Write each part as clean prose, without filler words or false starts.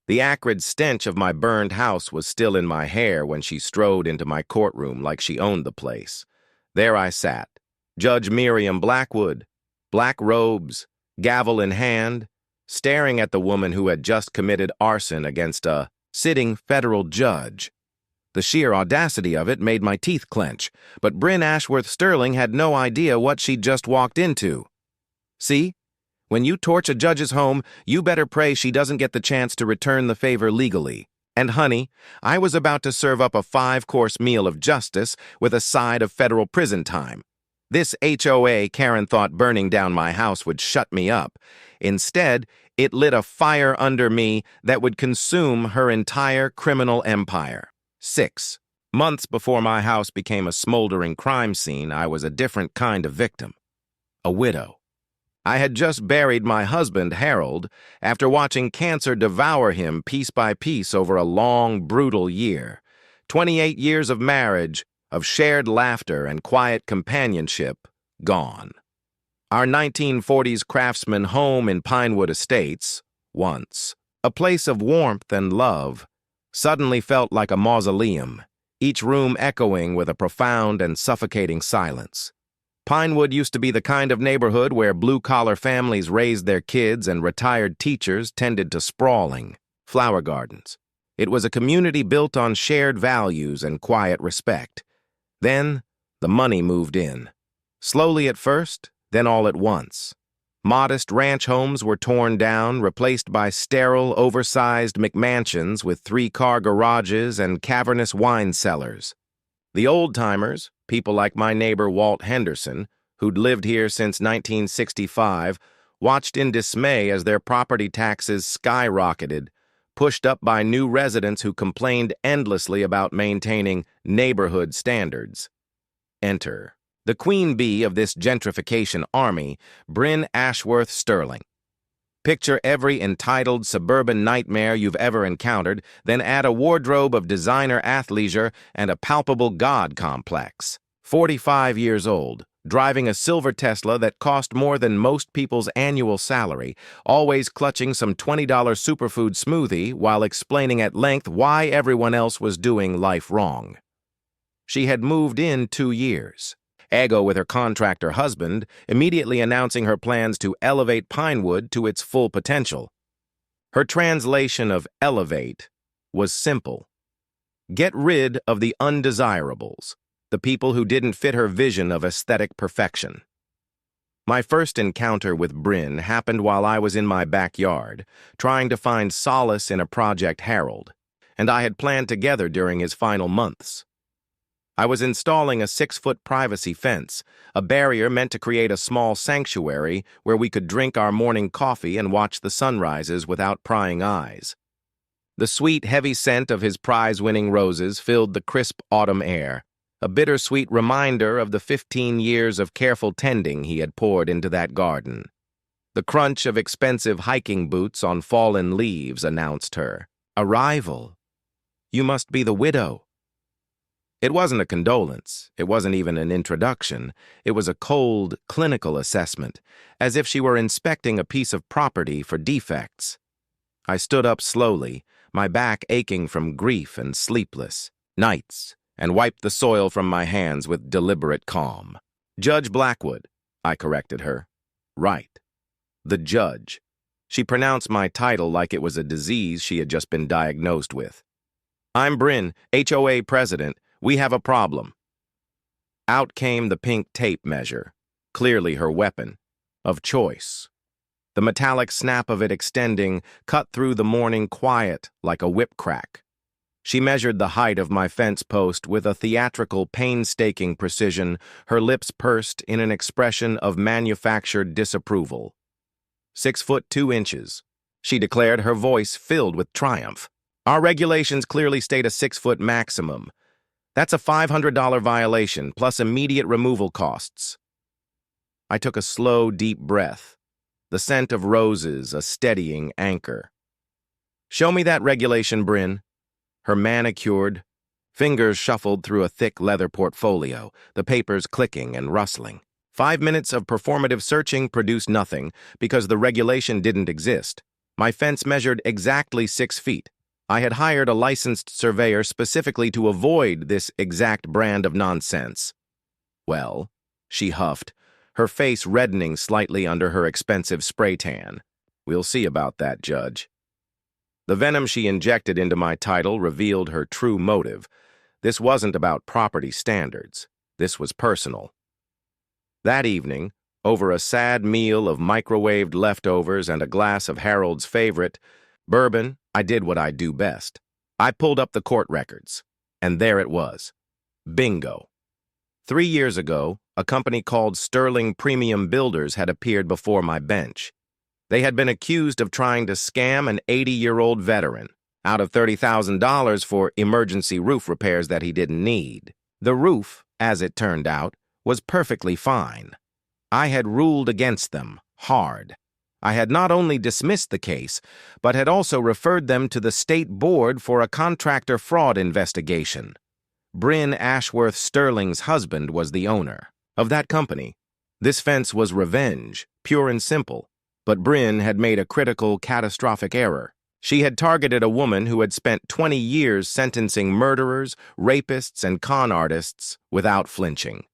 The acrid stench of my burned house was still in my hair when she strode into my courtroom like she owned the place. There I sat, Judge Miriam Blackwood, black robes, gavel in hand, staring at the woman who had just committed arson against a sitting federal judge. The sheer audacity of it made my teeth clench, but Brin Ashworth Sterling had no idea what she'd just walked into. See? When you torch a judge's home, you better pray she doesn't get the chance to return the favor legally. And honey, I was about to serve up a 5-course meal of justice with a side of federal prison time. This HOA Karen thought burning down my house would shut me up. Instead, it lit a fire under me that would consume her entire criminal empire. 6 months before my house became a smoldering crime scene, I was a different kind of victim. A widow. I had just buried my husband, Harold, after watching cancer devour him piece by piece over a long, brutal year. 28 years of marriage, of shared laughter and quiet companionship, gone. Our 1940s craftsman home in Pinewood Estates, once a place of warmth and love, suddenly felt like a mausoleum, each room echoing with a profound and suffocating silence. Pinewood used to be the kind of neighborhood where blue-collar families raised their kids and retired teachers tended to sprawling flower gardens. It was a community built on shared values and quiet respect. Then, the money moved in. Slowly at first, then all at once. Modest ranch homes were torn down, replaced by sterile, oversized McMansions with 3-car garages and cavernous wine cellars. The old-timers, people like my neighbor Walt Henderson, who'd lived here since 1965, watched in dismay as their property taxes skyrocketed, pushed up by new residents who complained endlessly about maintaining neighborhood standards. Enter the queen bee of this gentrification army, Brin Ashworth Sterling. Picture every entitled suburban nightmare you've ever encountered, then add a wardrobe of designer athleisure and a palpable God complex. 45 years old, driving a silver Tesla that cost more than most people's annual salary, always clutching some $20 superfood smoothie while explaining at length why everyone else was doing life wrong. She had moved in 2 years. Ego with her contractor husband, immediately announcing her plans to elevate Pinewood to its full potential. Her translation of elevate was simple. Get rid of the undesirables, the people who didn't fit her vision of aesthetic perfection. My first encounter with Brin happened while I was in my backyard, trying to find solace in a project Harold, and I had planned together during his final months. I was installing a 6-foot privacy fence, a barrier meant to create a small sanctuary where we could drink our morning coffee and watch the sunrises without prying eyes. The sweet, heavy scent of his prize-winning roses filled the crisp autumn air, a bittersweet reminder of the 15 years of careful tending he had poured into that garden. The crunch of expensive hiking boots on fallen leaves announced her arrival. You must be the widow. It wasn't a condolence, it wasn't even an introduction, it was a cold, clinical assessment, as if she were inspecting a piece of property for defects. I stood up slowly, my back aching from grief and sleepless nights, and wiped the soil from my hands with deliberate calm. Judge Blackwood, I corrected her. Right. The judge. She pronounced my title like it was a disease she had just been diagnosed with. I'm Brin, HOA president. We have a problem. Out came the pink tape measure, clearly her weapon, of choice. The metallic snap of it extending cut through the morning quiet like a whip crack. She measured the height of my fence post with a theatrical, painstaking precision, her lips pursed in an expression of manufactured disapproval. 6 foot 2 inches, she declared, her voice filled with triumph. Our regulations clearly state a 6-foot maximum. That's a $500 violation, plus immediate removal costs. I took a slow, deep breath, the scent of roses a steadying anchor. Show me that regulation, Brin. Her manicured fingers shuffled through a thick leather portfolio, the papers clicking and rustling. 5 minutes of performative searching produced nothing because the regulation didn't exist. My fence measured exactly 6 feet. I had hired a licensed surveyor specifically to avoid this exact brand of nonsense. Well, she huffed, her face reddening slightly under her expensive spray tan. We'll see about that, Judge. The venom she injected into my title revealed her true motive. This wasn't about property standards. This was personal. That evening, over a sad meal of microwaved leftovers and a glass of Harold's favorite, bourbon, I did what I do best. I pulled up the court records, and there it was. Bingo. 3 years ago, a company called Sterling Premium Builders had appeared before my bench. They had been accused of trying to scam an 80-year-old veteran out of $30,000 for emergency roof repairs that he didn't need. The roof, as it turned out, was perfectly fine. I had ruled against them, hard. I had not only dismissed the case, but had also referred them to the state board for a contractor fraud investigation. Brin Ashworth Sterling's husband was the owner of that company. This fence was revenge, pure and simple, but Brin had made a critical, catastrophic error. She had targeted a woman who had spent 20 years sentencing murderers, rapists, and con artists without flinching.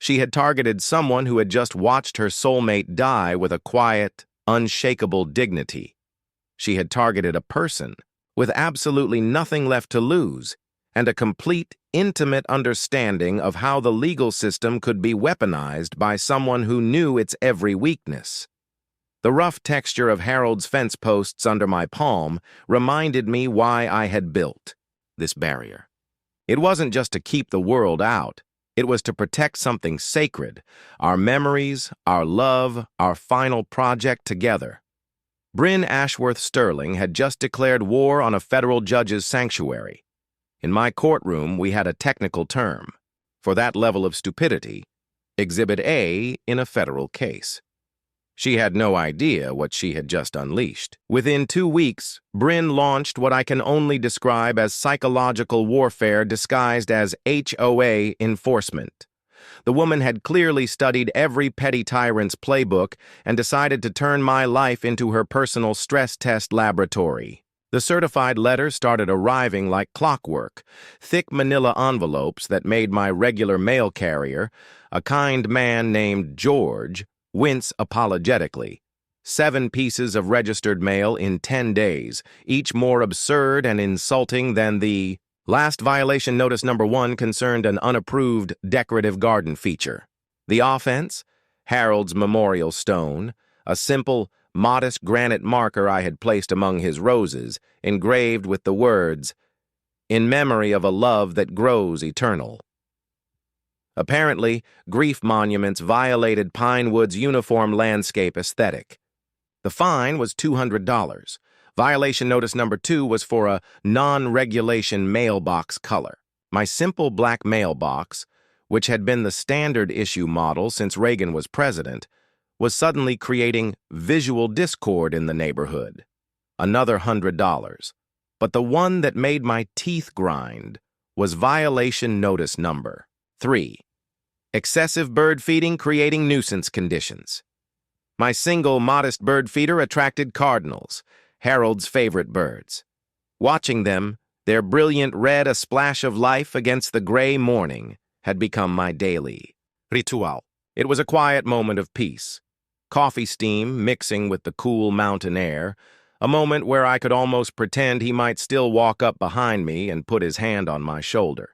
She had targeted someone who had just watched her soulmate die with a quiet, unshakable dignity. She had targeted a person with absolutely nothing left to lose and a complete, intimate understanding of how the legal system could be weaponized by someone who knew its every weakness. The rough texture of Harold's fence posts under my palm reminded me why I had built this barrier. It wasn't just to keep the world out. It was to protect something sacred, our memories, our love, our final project together. Brin Ashworth Sterling had just declared war on a federal judge's sanctuary. In my courtroom, we had a technical term for that level of stupidity, Exhibit A in a federal case. She had no idea what she had just unleashed. Within 2 weeks, Brin launched what I can only describe as psychological warfare disguised as HOA enforcement. The woman had clearly studied every petty tyrant's playbook and decided to turn my life into her personal stress test laboratory. The certified letters started arriving like clockwork, thick manila envelopes that made my regular mail carrier, a kind man named George, wince apologetically. 7 pieces of registered mail in 10 days, each more absurd and insulting than the last violation. Notice number 1 concerned an unapproved decorative garden feature. The offense? Harold's memorial stone, a simple, modest granite marker I had placed among his roses, engraved with the words, "In memory of a love that grows eternal." Apparently, grief monuments violated Pinewood's uniform landscape aesthetic. The fine was $200. Violation notice number 2 was for a non-regulation mailbox color. My simple black mailbox, which had been the standard issue model since Reagan was president, was suddenly creating visual discord in the neighborhood. Another $100. But the one that made my teeth grind was violation notice number 3. Excessive bird feeding creating nuisance conditions. My single modest bird feeder attracted cardinals, Harold's favorite birds. Watching them, their brilliant red a splash of life against the gray morning, had become my daily ritual. It was a quiet moment of peace. Coffee steam mixing with the cool mountain air, a moment where I could almost pretend he might still walk up behind me and put his hand on my shoulder.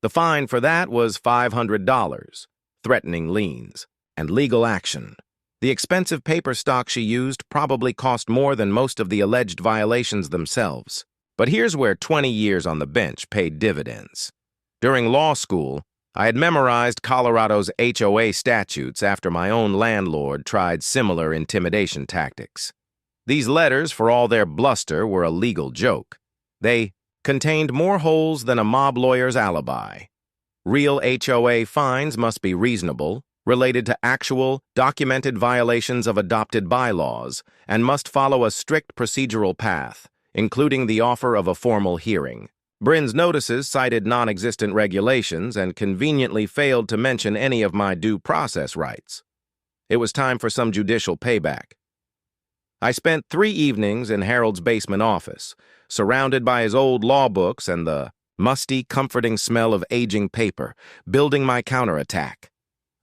The fine for that was $500, threatening liens, and legal action. The expensive paper stock she used probably cost more than most of the alleged violations themselves. But here's where 20 years on the bench paid dividends. During law school, I had memorized Colorado's HOA statutes after my own landlord tried similar intimidation tactics. These letters, for all their bluster, were a legal joke. They contained more holes than a mob lawyer's alibi. Real HOA fines must be reasonable, related to actual, documented violations of adopted bylaws, and must follow a strict procedural path, including the offer of a formal hearing. Brin's notices cited non-existent regulations and conveniently failed to mention any of my due process rights. It was time for some judicial payback. I spent 3 evenings in Harold's basement office, surrounded by his old law books and the musty, comforting smell of aging paper, building my counterattack.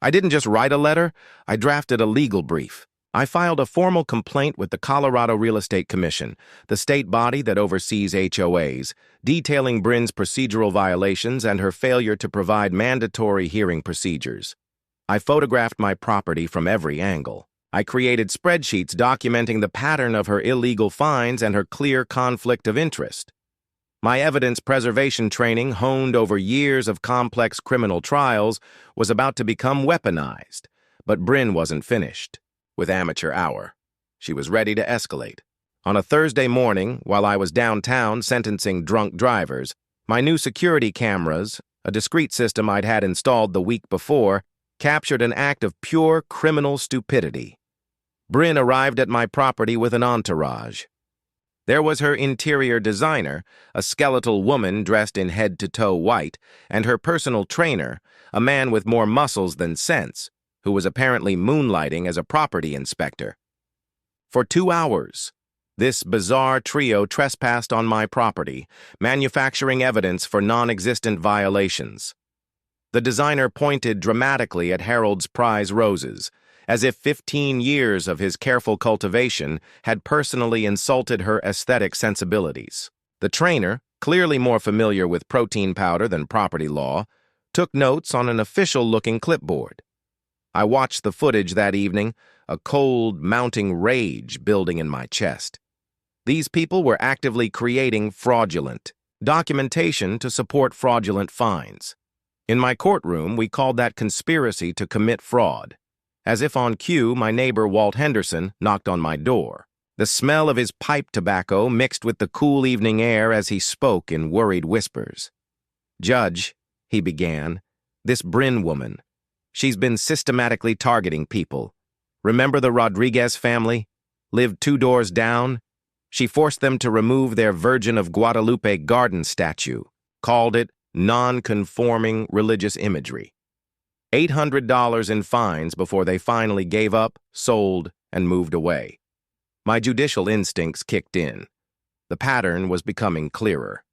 I didn't just write a letter, I drafted a legal brief. I filed a formal complaint with the Colorado Real Estate Commission, the state body that oversees HOAs, detailing Brin's procedural violations and her failure to provide mandatory hearing procedures. I photographed my property from every angle. I created spreadsheets documenting the pattern of her illegal fines and her clear conflict of interest. My evidence preservation training, honed over years of complex criminal trials, was about to become weaponized. But Brin wasn't finished. With amateur hour, she was ready to escalate. On a Thursday morning, while I was downtown sentencing drunk drivers, my new security cameras, a discreet system I'd had installed the week before, captured an act of pure criminal stupidity. Brin arrived at my property with an entourage. There was her interior designer, a skeletal woman dressed in head-to-toe white, and her personal trainer, a man with more muscles than sense, who was apparently moonlighting as a property inspector. For 2 hours, this bizarre trio trespassed on my property, manufacturing evidence for non-existent violations. The designer pointed dramatically at Harold's prize roses, as if 15 years of his careful cultivation had personally insulted her aesthetic sensibilities. The trainer, clearly more familiar with protein powder than property law, took notes on an official-looking clipboard. I watched the footage that evening, a cold, mounting rage building in my chest. These people were actively creating fraudulent documentation to support fraudulent fines. In my courtroom, we called that conspiracy to commit fraud. As if on cue, my neighbor Walt Henderson knocked on my door. The smell of his pipe tobacco mixed with the cool evening air as he spoke in worried whispers. "Judge," he began, "this Brin woman, she's been systematically targeting people. Remember the Rodriguez family? Lived 2 doors down? She forced them to remove their Virgin of Guadalupe garden statue, called it non-conforming religious imagery. $800 in fines before they finally gave up, sold, and moved away. My judicial instincts kicked in. The pattern was becoming clearer.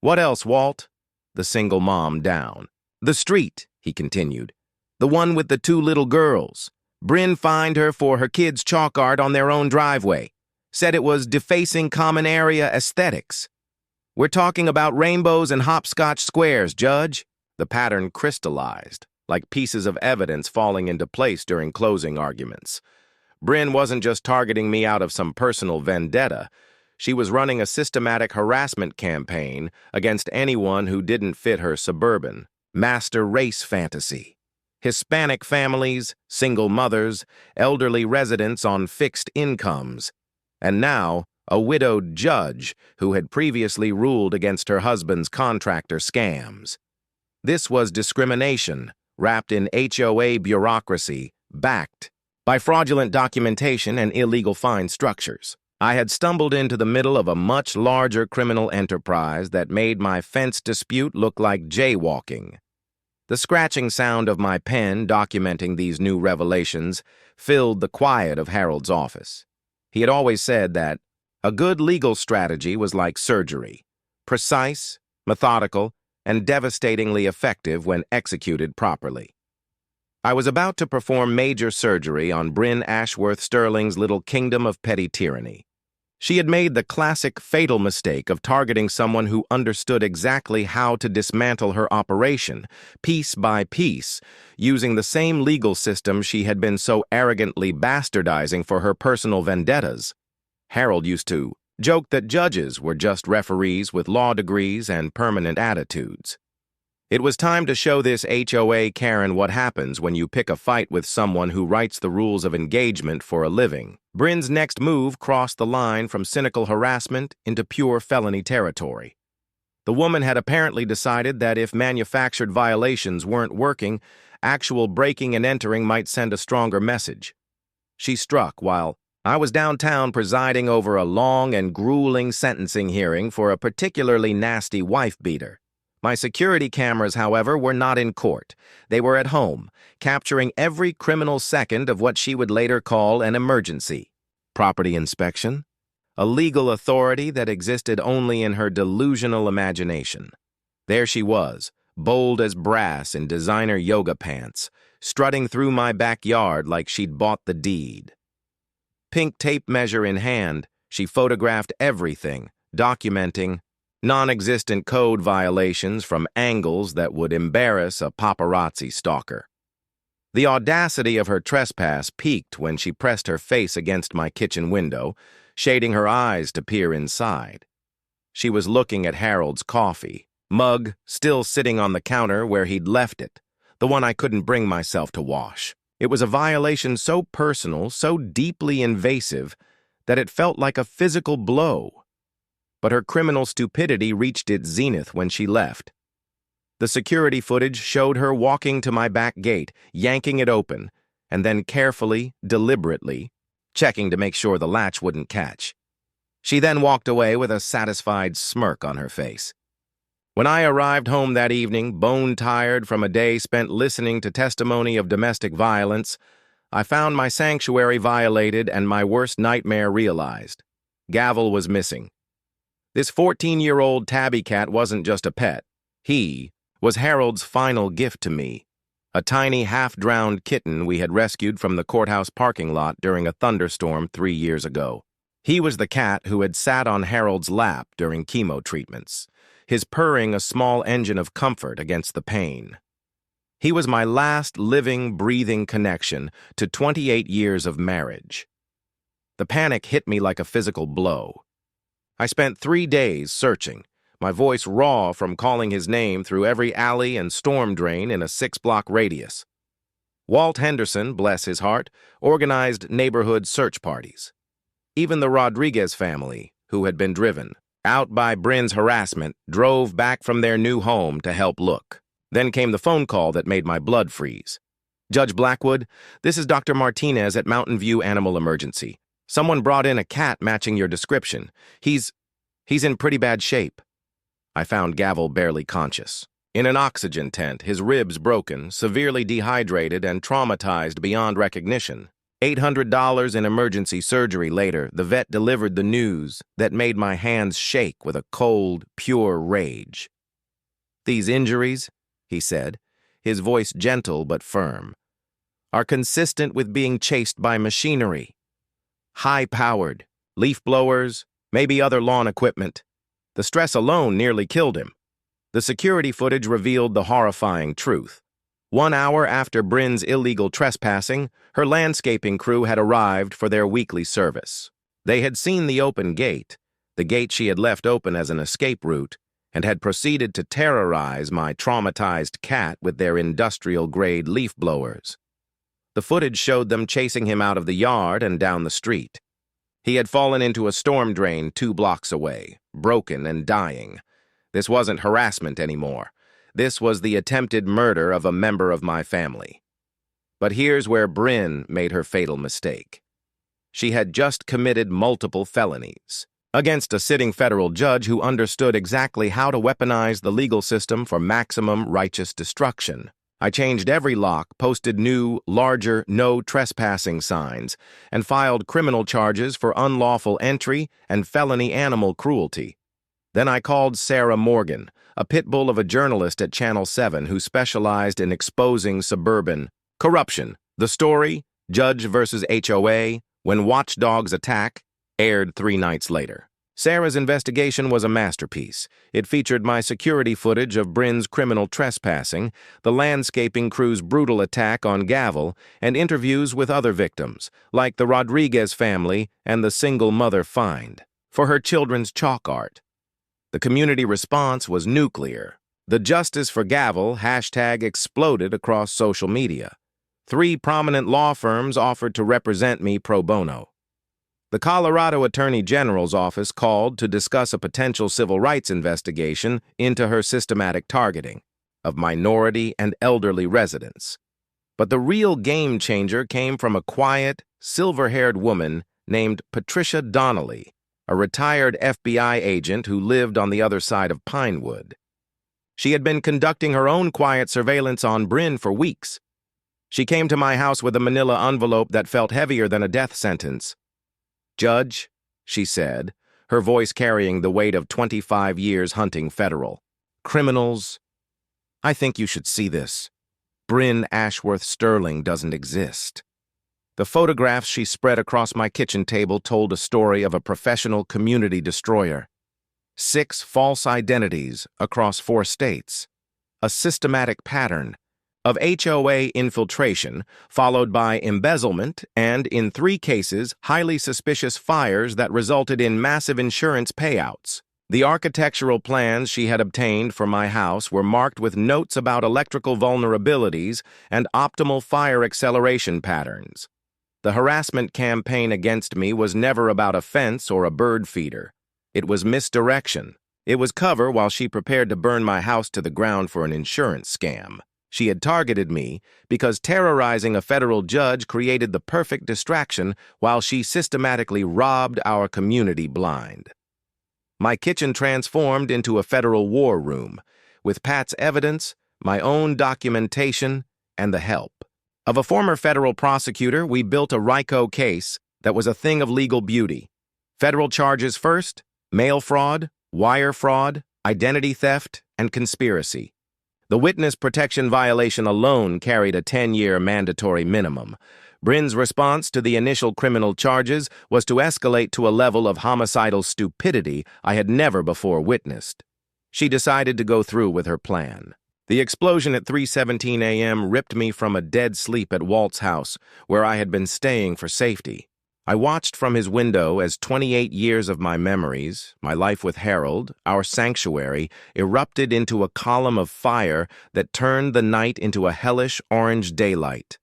"What else, Walt?" The single mom down. "The street," he continued. "The one with the 2 little girls. Brin fined her for her kids' chalk art on their own driveway. Said it was defacing common area aesthetics. We're talking about rainbows and hopscotch squares, Judge." The pattern crystallized, like pieces of evidence falling into place during closing arguments. Brin wasn't just targeting me out of some personal vendetta. She was running a systematic harassment campaign against anyone who didn't fit her suburban, master race fantasy. Hispanic families, single mothers, elderly residents on fixed incomes, and now a widowed judge who had previously ruled against her husband's contractor scams. This was discrimination, wrapped in HOA bureaucracy, backed by fraudulent documentation and illegal fine structures. I had stumbled into the middle of a much larger criminal enterprise that made my fence dispute look like jaywalking. The scratching sound of my pen documenting these new revelations filled the quiet of Harold's office. He had always said that a good legal strategy was like surgery, precise, methodical, and devastatingly effective when executed properly. I was about to perform major surgery on Brin Ashworth Sterling's little kingdom of petty tyranny. She had made the classic fatal mistake of targeting someone who understood exactly how to dismantle her operation, piece by piece, using the same legal system she had been so arrogantly bastardizing for her personal vendettas. Harold used to joke that judges were just referees with law degrees and permanent attitudes. It was time to show this HOA Karen what happens when you pick a fight with someone who writes the rules of engagement for a living. Brin's next move crossed the line from cynical harassment into pure felony territory. The woman had apparently decided that if manufactured violations weren't working, actual breaking and entering might send a stronger message. She struck while I was downtown presiding over a long and grueling sentencing hearing for a particularly nasty wife-beater. My security cameras, however, were not in court. They were at home, capturing every criminal second of what she would later call an emergency. Property inspection? A legal authority that existed only in her delusional imagination. There she was, bold as brass in designer yoga pants, strutting through my backyard like she'd bought the deed. Pink tape measure in hand, she photographed everything, documenting non-existent code violations from angles that would embarrass a paparazzi stalker. The audacity of her trespass peaked when she pressed her face against my kitchen window, shading her eyes to peer inside. She was looking at Harold's coffee, mug still sitting on the counter where he'd left it, the one I couldn't bring myself to wash. It was a violation so personal, so deeply invasive, that it felt like a physical blow. But her criminal stupidity reached its zenith when she left. The security footage showed her walking to my back gate, yanking it open, and then carefully, deliberately, checking to make sure the latch wouldn't catch. She then walked away with a satisfied smirk on her face. When I arrived home that evening, bone-tired from a day spent listening to testimony of domestic violence, I found my sanctuary violated and my worst nightmare realized. Gavel was missing. This 14-year-old tabby cat wasn't just a pet. He was Harold's final gift to me, a tiny half-drowned kitten we had rescued from the courthouse parking lot during a thunderstorm 3 years ago. He was the cat who had sat on Harold's lap during chemo treatments, his purring a small engine of comfort against the pain. He was my last living, breathing connection to 28 years of marriage. The panic hit me like a physical blow. I spent 3 days searching, my voice raw from calling his name through every alley and storm drain in a 6-block radius. Walt Henderson, bless his heart, organized neighborhood search parties. Even the Rodriguez family, who had been driven out by Brin's harassment, drove back from their new home to help look. Then came the phone call that made my blood freeze. Judge Blackwood, this is Dr. Martinez at Mountain View Animal Emergency. Someone brought in a cat matching your description. He's in pretty bad shape. I found Gavel barely conscious. In an oxygen tent, his ribs broken, severely dehydrated and traumatized beyond recognition. $800 in emergency surgery later, the vet delivered the news that made my hands shake with a cold, pure rage. These injuries, he said, his voice gentle but firm, are consistent with being chased by machinery. High-powered, leaf blowers, maybe other lawn equipment. The stress alone nearly killed him. The security footage revealed the horrifying truth. 1 hour after Brin's illegal trespassing, her landscaping crew had arrived for their weekly service. They had seen the open gate, the gate she had left open as an escape route, and had proceeded to terrorize my traumatized cat with their industrial-grade leaf blowers. The footage showed them chasing him out of the yard and down the street. He had fallen into a storm drain 2 blocks away, broken and dying. This wasn't harassment anymore. This was the attempted murder of a member of my family. But here's where Brin made her fatal mistake. She had just committed multiple felonies against a sitting federal judge who understood exactly how to weaponize the legal system for maximum righteous destruction. I changed every lock, posted new, larger, no trespassing signs, and filed criminal charges for unlawful entry and felony animal cruelty. Then I called Sarah Morgan, a pit bull of a journalist at Channel 7 who specialized in exposing suburban corruption. The story, Judge versus HOA, When Watchdogs Attack, aired 3 nights later. Sarah's investigation was a masterpiece. It featured my security footage of Brin's criminal trespassing, the landscaping crew's brutal attack on Gavel, and interviews with other victims, like the Rodriguez family and the single mother fined, for her children's chalk art. The community response was nuclear. The Justice for Gavel hashtag exploded across social media. 3 prominent law firms offered to represent me pro bono. The Colorado Attorney General's office called to discuss a potential civil rights investigation into her systematic targeting of minority and elderly residents. But the real game changer came from a quiet, silver-haired woman named Patricia Donnelly, a retired FBI agent who lived on the other side of Pinewood. She had been conducting her own quiet surveillance on Brin for weeks. She came to my house with a manila envelope that felt heavier than a death sentence. "Judge," she said, her voice carrying the weight of 25 years hunting federal. "Criminals, I think you should see this. Brin Ashworth Sterling doesn't exist." The photographs she spread across my kitchen table told a story of a professional community destroyer. 6 false identities across 4 states. A systematic pattern of HOA infiltration, followed by embezzlement and, in 3 cases, highly suspicious fires that resulted in massive insurance payouts. The architectural plans she had obtained for my house were marked with notes about electrical vulnerabilities and optimal fire acceleration patterns. The harassment campaign against me was never about a fence or a bird feeder. It was misdirection. It was cover while she prepared to burn my house to the ground for an insurance scam. She had targeted me because terrorizing a federal judge created the perfect distraction while she systematically robbed our community blind. My kitchen transformed into a federal war room, with Pat's evidence, my own documentation, and the help of a former federal prosecutor. We built a RICO case that was a thing of legal beauty. Federal charges first: mail fraud, wire fraud, identity theft, and conspiracy. The witness protection violation alone carried a 10-year mandatory minimum. Brin's response to the initial criminal charges was to escalate to a level of homicidal stupidity I had never before witnessed. She decided to go through with her plan. The explosion at 3:17 a.m. ripped me from a dead sleep at Walt's house, where I had been staying for safety. I watched from his window as 28 years of my memories, my life with Harold, our sanctuary, erupted into a column of fire that turned the night into a hellish orange daylight.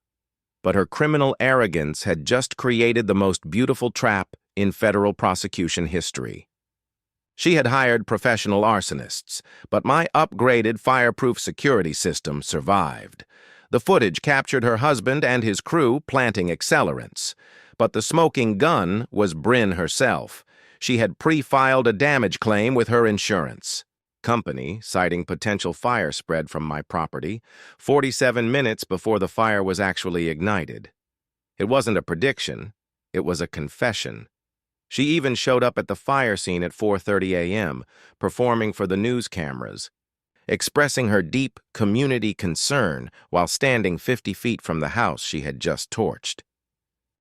But her criminal arrogance had just created the most beautiful trap in federal prosecution history. She had hired professional arsonists, but my upgraded fireproof security system survived. The footage captured her husband and his crew planting accelerants. But the smoking gun was Brin herself. She had pre-filed a damage claim with her insurance company, citing potential fire spread from my property, 47 minutes before the fire was actually ignited. It wasn't a prediction, it was a confession. She even showed up at the fire scene at 4:30 a.m., performing for the news cameras, expressing her deep community concern while standing 50 feet from the house she had just torched.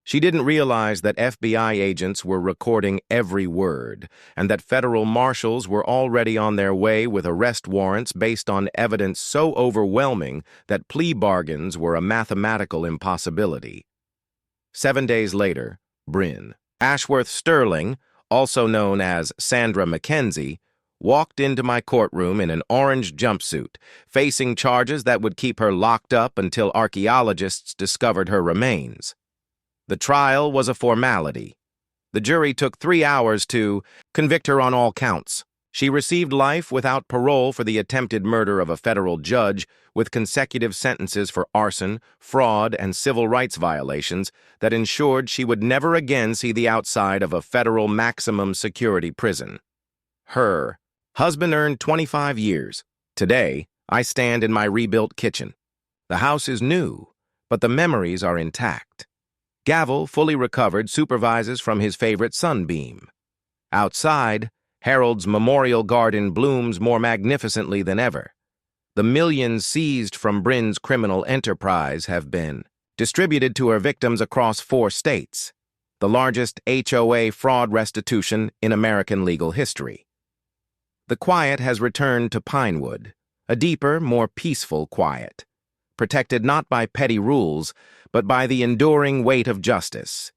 She didn't realize that FBI agents were recording every word, and that federal marshals were already on their way with arrest warrants based on evidence so overwhelming that plea bargains were a mathematical impossibility. 7 days later, Brin Ashworth Sterling, also known as Sandra Mackenzie, walked into my courtroom in an orange jumpsuit, facing charges that would keep her locked up until archaeologists discovered her remains. The trial was a formality. The jury took 3 hours to convict her on all counts. She received life without parole for the attempted murder of a federal judge, with consecutive sentences for arson, fraud, and civil rights violations that ensured she would never again see the outside of a federal maximum security prison. Her husband earned 25 years. Today, I stand in my rebuilt kitchen. The house is new, but the memories are intact. Gavel, fully recovered, supervises from his favorite sunbeam. Outside, Harold's memorial garden blooms more magnificently than ever. The millions seized from Brin's criminal enterprise have been distributed to her victims across 4 states, the largest HOA fraud restitution in American legal history. The quiet has returned to Pinewood, a deeper, more peaceful quiet, protected not by petty rules, but by the enduring weight of justice.